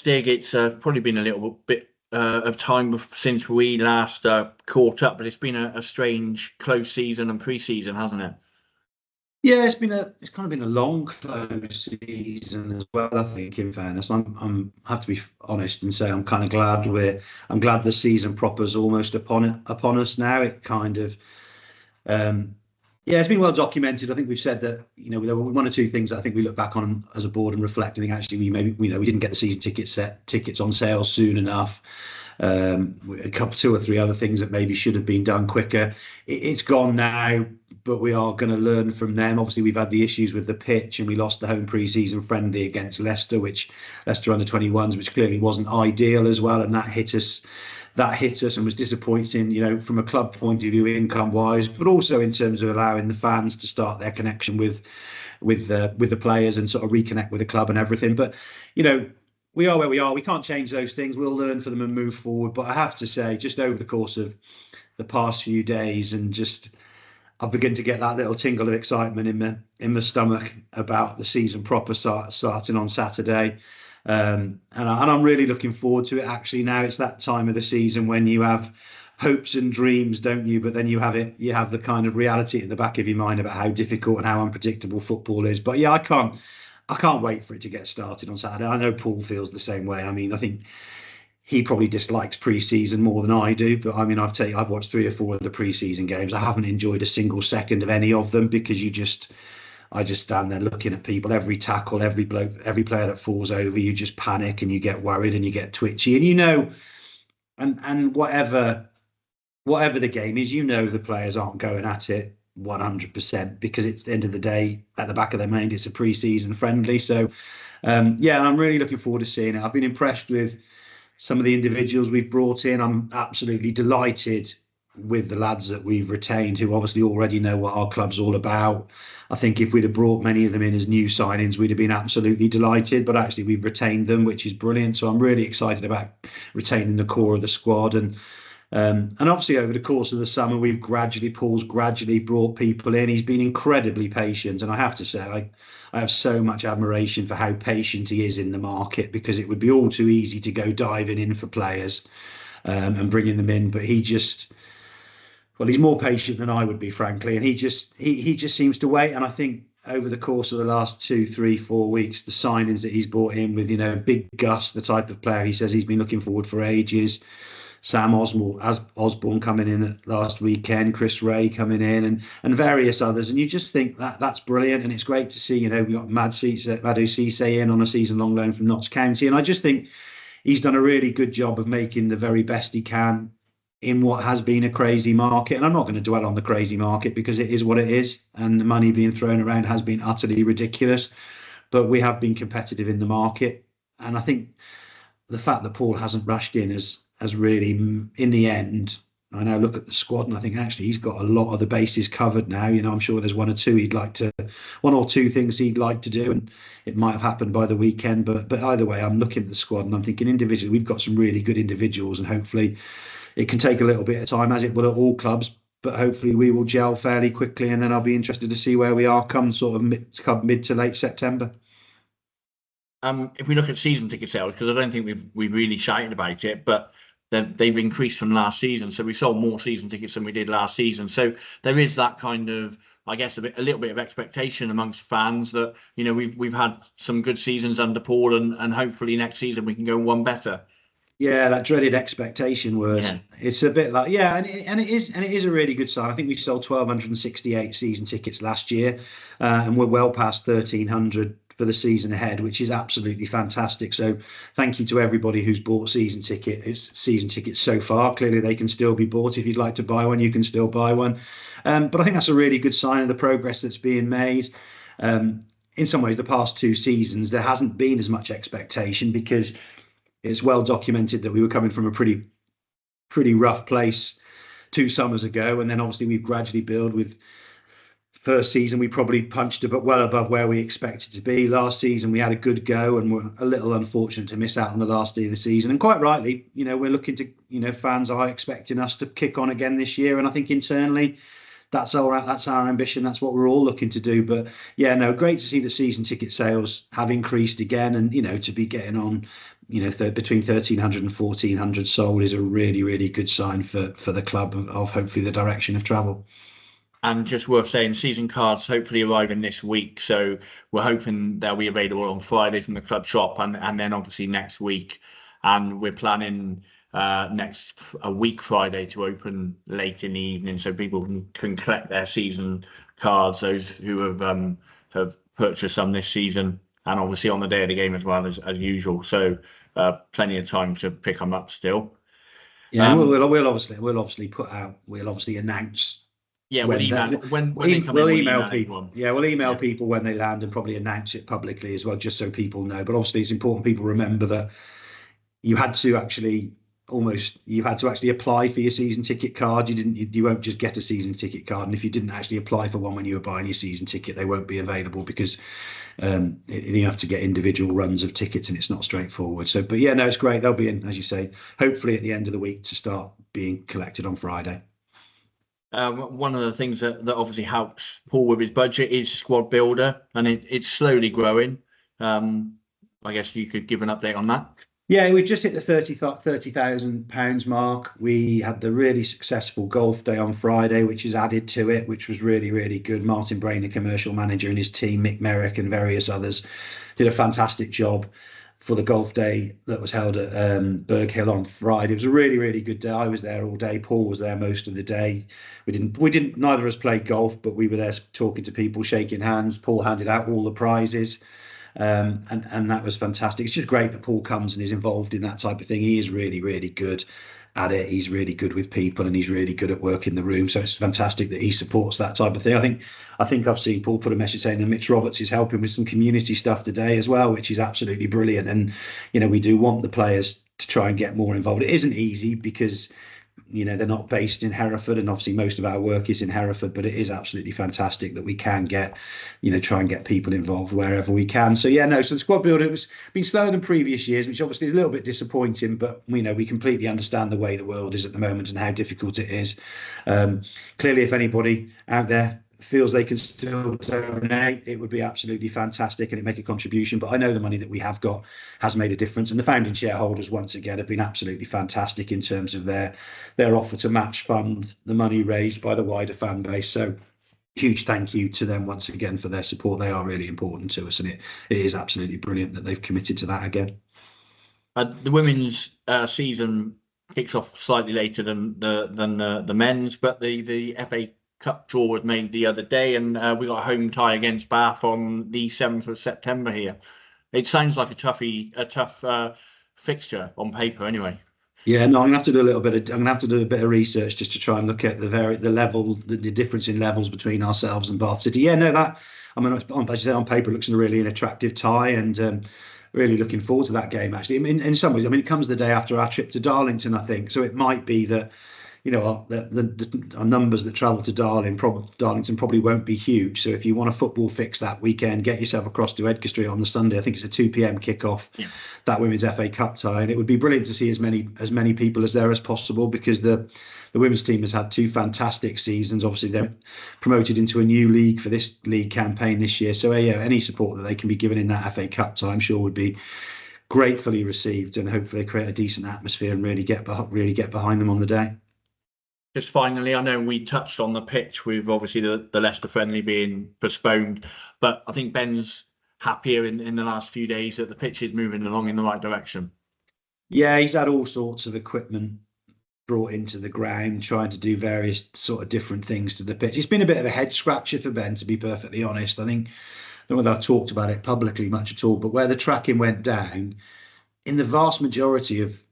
Stig, it's probably been a little bit of time since we last caught up, but it's been a strange close season and pre-season, hasn't it? Yeah, it's kind of been a long close season as well. I think, in fairness, I have to be honest and say I'm kind of glad I'm glad the season proper's almost upon us now. It kind of yeah, it's been well documented. I think we've said that there were one or two things that I think we look back on as a board and reflect. I think actually we didn't get the season tickets on sale soon enough. A couple, two or three other things that maybe should have been done quicker. It's gone now, but we are going to learn from them. Obviously, we've had the issues with the pitch, and we lost the home pre-season friendly against Leicester, which Leicester under 21s, which clearly wasn't ideal as well, and that hit us. And was disappointing, from a club point of view, income-wise, but also in terms of allowing the fans to start their connection with the players and sort of reconnect with the club and everything. But we are where we are. We can't change those things. We'll learn from them and move forward. But I have to say, just over the course of the past few days, and I've begun to get that little tingle of excitement in my stomach about the season proper starting on Saturday. And I'm really looking forward to it. Actually, now it's that time of the season when you have hopes and dreams, don't you? But then you have the kind of reality at the back of your mind about how difficult and how unpredictable football is. But yeah, I can't wait for it to get started on Saturday. I know Paul feels the same way. I mean, I think he probably dislikes pre-season more than I do. But I mean, I've watched 3 or 4 of the pre-season games. I haven't enjoyed a single second of any of them because I just stand there looking at people, every tackle, every player that falls over, you just panic and you get worried and you get twitchy. And whatever the game is, the players aren't going at it 100% because it's the end of the day, at the back of their mind, it's a pre-season friendly. So, yeah, I'm really looking forward to seeing it. I've been impressed with some of the individuals we've brought in. I'm absolutely delighted with the lads that we've retained, who obviously already know what our club's all about. I think if we'd have brought many of them in as new signings, we'd have been absolutely delighted. But actually, we've retained them, which is brilliant. So I'm really excited about retaining the core of the squad. And obviously, over the course of the summer, Paul's gradually brought people in. He's been incredibly patient, and I have to say, I have so much admiration for how patient he is in the market, because it would be all too easy to go diving in for players and bringing them in, but he's more patient than I would be, frankly, and he just seems to wait. And I think over the course of the last 2, 3, 4 weeks, the signings that he's brought in with, Big Gus, the type of player he says he's been looking forward for ages, Sam Osborne coming in last weekend, Chris Ray coming in, and various others, and you just think that's brilliant, and it's great to see. We got Madhu Cisse in on a season-long loan from Notts County, and I just think he's done a really good job of making the very best he can in what has been a crazy market. And I'm not going to dwell on the crazy market because it is what it is, and the money being thrown around has been utterly ridiculous, but we have been competitive in the market. And I think the fact that Paul hasn't rushed in has really, in the end, I now look at the squad and I think actually he's got a lot of the bases covered now. I'm sure there's one or two things he'd like to do, and it might have happened by the weekend, but either way, I'm looking at the squad and I'm thinking individually, we've got some really good individuals, and hopefully it can take a little bit of time, as it will at all clubs, but hopefully we will gel fairly quickly, and then I'll be interested to see where we are come mid to late September. If we look at season ticket sales, because I don't think we've really shouted about it, but they've increased from last season. So we sold more season tickets than we did last season. So there is that kind of, I guess, a little bit of expectation amongst fans that we've had some good seasons under Paul, and hopefully next season we can go one better. Yeah, that dreaded expectation word. Yeah. It's a bit like, yeah, and it is a really good sign. I think we sold 1,268 season tickets last year, and we're well past 1,300 for the season ahead, which is absolutely fantastic. So thank you to everybody who's bought season tickets so far. Clearly they can still be bought. If you'd like to buy one, you can still buy one. But I think that's a really good sign of the progress that's being made. In some ways, the past 2 seasons, there hasn't been as much expectation, because it's well documented that we were coming from a pretty rough place 2 summers ago, and then obviously we've gradually built. With first season, we probably punched well above where we expected to be. Last season, we had a good go, and we're a little unfortunate to miss out on the last day of the season. And quite rightly, we're looking to, fans are expecting us to kick on again this year. And I think internally, that's our ambition. That's what we're all looking to do. But yeah, no, great to see that season ticket sales have increased again, and to be getting on, between 1,300 and 1,400 sold is a really, really good sign for the club of hopefully the direction of travel. And just worth saying, season cards hopefully arriving this week. So we're hoping they'll be available on Friday from the club shop, and then obviously next week. And we're planning a week Friday to open late in the evening, so people can collect their season cards, those who have purchased some this season, and obviously on the day of the game as well as usual. So plenty of time to pick them up still. Yeah, we'll obviously put out. We'll obviously announce. Yeah, we'll email people. Yeah, we'll email people when they land, and probably announce it publicly as well, just so people know. But obviously, it's important people remember that you had to actually apply for your season ticket card. You won't just get a season ticket card, and if you didn't actually apply for one when you were buying your season ticket, they won't be available, because you have to get individual runs of tickets, and it's not straightforward. So, but yeah, no, it's great. They'll be in, as you say, hopefully at the end of the week to start being collected on Friday. One of the things that obviously helps Paul with his budget is Squad Builder, and it's slowly growing. I guess you could give an update on that. Yeah, we just hit the £30,000 mark. We had the really successful golf day on Friday, which is added to it, which was really, really good. Martin Brain, the commercial manager, and his team, Mick Merrick and various others, did a fantastic job for the golf day that was held at Berg Hill on Friday. It was a really, really good day. I was there all day. Paul was there most of the day. Neither of us played golf, but we were there talking to people, shaking hands. Paul handed out all the prizes. And that was fantastic. It's just great that Paul comes and is involved in that type of thing. He is really, really good at it. He's really good with people, and he's really good at working the room. So it's fantastic that he supports that type of thing. I think I've seen Paul put a message saying that Mitch Roberts is helping with some community stuff today as well, which is absolutely brilliant. And we do want the players to try and get more involved. It isn't easy because they're not based in Hereford, and obviously most of our work is in Hereford, but it is absolutely fantastic that we can get, try and get people involved wherever we can. So yeah, no, so the Squad Builder has been slower than previous years, which obviously is a little bit disappointing, but we completely understand the way the world is at the moment and how difficult it is. Clearly, if anybody out there feels they can still donate, it would be absolutely fantastic, and it make a contribution. But I know the money that we have got has made a difference, and the founding shareholders once again have been absolutely fantastic in terms of their offer to match fund the money raised by the wider fan base. So huge thank you to them once again for their support. They are really important to us, and it is absolutely brilliant that they've committed to that again. The women's season kicks off slightly later than the men's, but the FA Cup draw was made the other day, and we got a home tie against Bath on the 7th of September here. It sounds like a tough fixture on paper anyway. Yeah, no, I'm gonna have to do a bit of research just to try and look at the difference in levels between ourselves and Bath City. Yeah, no, as you say, on paper it looks a really attractive tie, and really looking forward to that game actually. In some ways, it comes the day after our trip to Darlington, I think, so it might be that our numbers that travel to Darlington probably won't be huge. So if you want a football fix that weekend, get yourself across to Edgar Street on the Sunday. I think it's a 2 p.m. kickoff, that Women's FA Cup tie, and it would be brilliant to see as many people as there as possible, because the women's team has had 2 fantastic seasons. Obviously, they're promoted into a new league for this league campaign this year. So any support that they can be given in that FA Cup tie, I'm sure would be gratefully received, and hopefully create a decent atmosphere and really get behind them on the day. Just finally, I know we touched on the pitch with obviously the Leicester friendly being postponed, but I think Ben's happier in the last few days that the pitch is moving along in the right direction. Yeah, he's had all sorts of equipment brought into the ground, trying to do various sort of different things to the pitch. It's been a bit of a head scratcher for Ben, to be perfectly honest. I think, I don't know whether I've talked about it publicly much at all, but where the tracking went down, in the vast majority of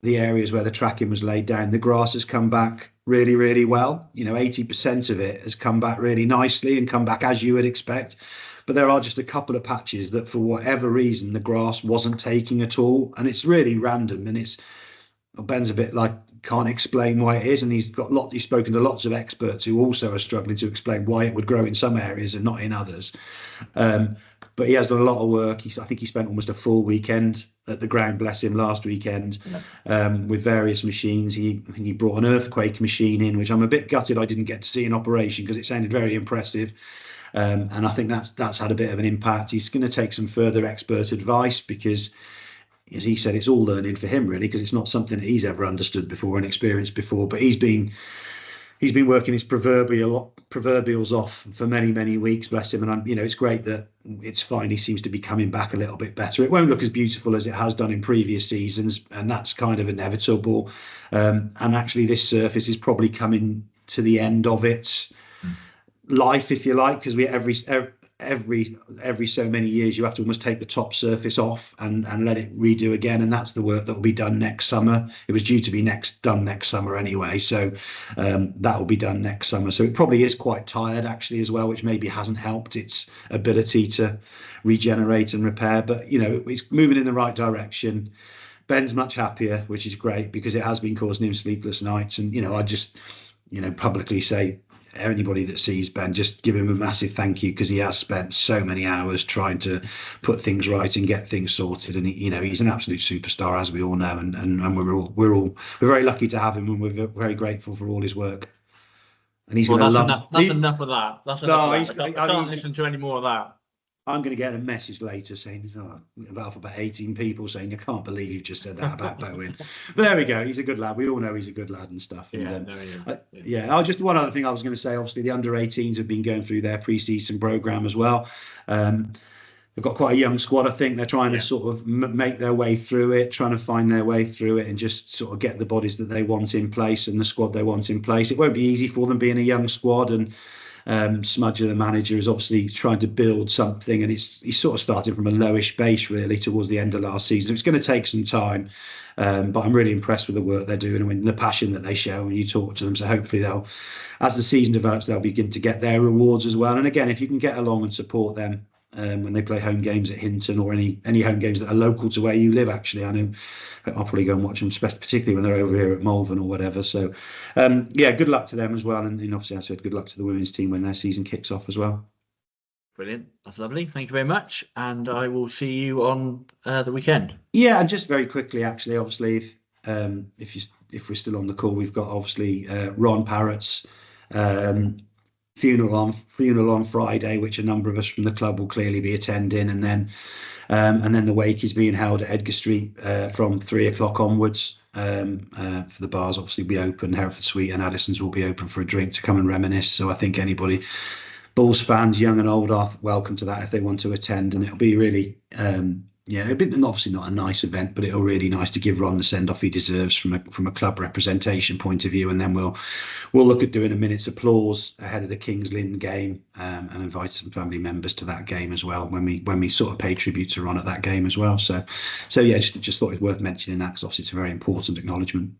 the areas where the tracking was laid down, the grass has come back really, really well. 80% of it has come back really nicely and come back as you would expect. But there are just a couple of patches that, for whatever reason, the grass wasn't taking at all. And it's really random. And Ben's a bit like, can't explain why it is. And he's spoken to lots of experts who also are struggling to explain why it would grow in some areas and not in others. but he has done a lot of work. I think he spent almost a full weekend at the ground, bless him, last weekend, with various machines. I think he brought an earthquake machine in, which I'm a bit gutted I didn't get to see in operation because it sounded very impressive. And I think that's had a bit of an impact. He's going to take some further expert advice because, as he said, it's all learning for him really, because it's not something that he's ever understood before and experienced before. But he's been working his proverbials off for many weeks, bless him. And it's great that it's finally seems to be coming back a little bit better. It won't look as beautiful as it has done in previous seasons, and that's kind of inevitable. And actually, this surface is probably coming to the end of its life, if you like, because we every so many years you have to almost take the top surface off and let it redo again, and that's the work that will be done next summer. It was due to be done next summer anyway, so that will be done next summer. So it probably is quite tired actually as well, which maybe hasn't helped its ability to regenerate and repair, but it's moving in the right direction. Ben's much happier, which is great, because it has been causing him sleepless nights. And I just publicly say, anybody that sees Ben, just give him a massive thank you, because he has spent so many hours trying to put things right and get things sorted. And he's an absolute superstar, as we all know, and we're very lucky to have him, and we're very grateful for all his work. And he's going to love. That's enough of that. That's enough of that. I can't listen to any more of that. I'm going to get a message later saying about 18 people saying, I can't believe you've just said that about Bowen. But there we go. He's a good lad. We all know he's a good lad and stuff. And, just one other thing I was going to say, obviously the under-18s have been going through their pre-season programme as well. They've got quite a young squad. I think they're trying to sort of make their way through it, trying to find their way through it, and just sort of get the bodies that they want in place and the squad they want in place. It won't be easy for them being a young squad, and Smudger, the manager, is obviously trying to build something, and he's sort of starting from a lowish base really towards the end of last season. It's going to take some time, but I'm really impressed with the work they're doing and the passion that they show when you talk to them. So hopefully as the season develops, they'll begin to get their rewards as well. And again, if you can get along and support them when they play home games at Hinton, or any home games that are local to where you live, actually, I know I'll probably go and watch them, particularly when they're over here at Malvern or whatever. So good luck to them as well, and obviously, as I said, good luck to the women's team when their season kicks off as well. Brilliant, that's lovely. Thank you very much, and I will see you on the weekend. Yeah, and just very quickly, actually, obviously, if we're still on the call, we've got obviously Ron Parrott's funeral on Friday, which a number of us from the club will clearly be attending, and then the wake is being held at Edgar Street from 3 o'clock onwards. For the bars obviously be open. Hereford Suite and Addison's will be open for a drink to come and reminisce. So I think anybody, Bulls fans, young and old, are welcome to that if they want to attend, and it'll be really it'll be obviously not a nice event, but it'll really nice to give Ron the send off he deserves from a club representation point of view. And then we'll look at doing a minute's applause ahead of the Kings Lynn game, and invite some family members to that game as well when we sort of pay tribute to Ron at that game as well. So just thought it was worth mentioning that, because obviously it's a very important acknowledgement.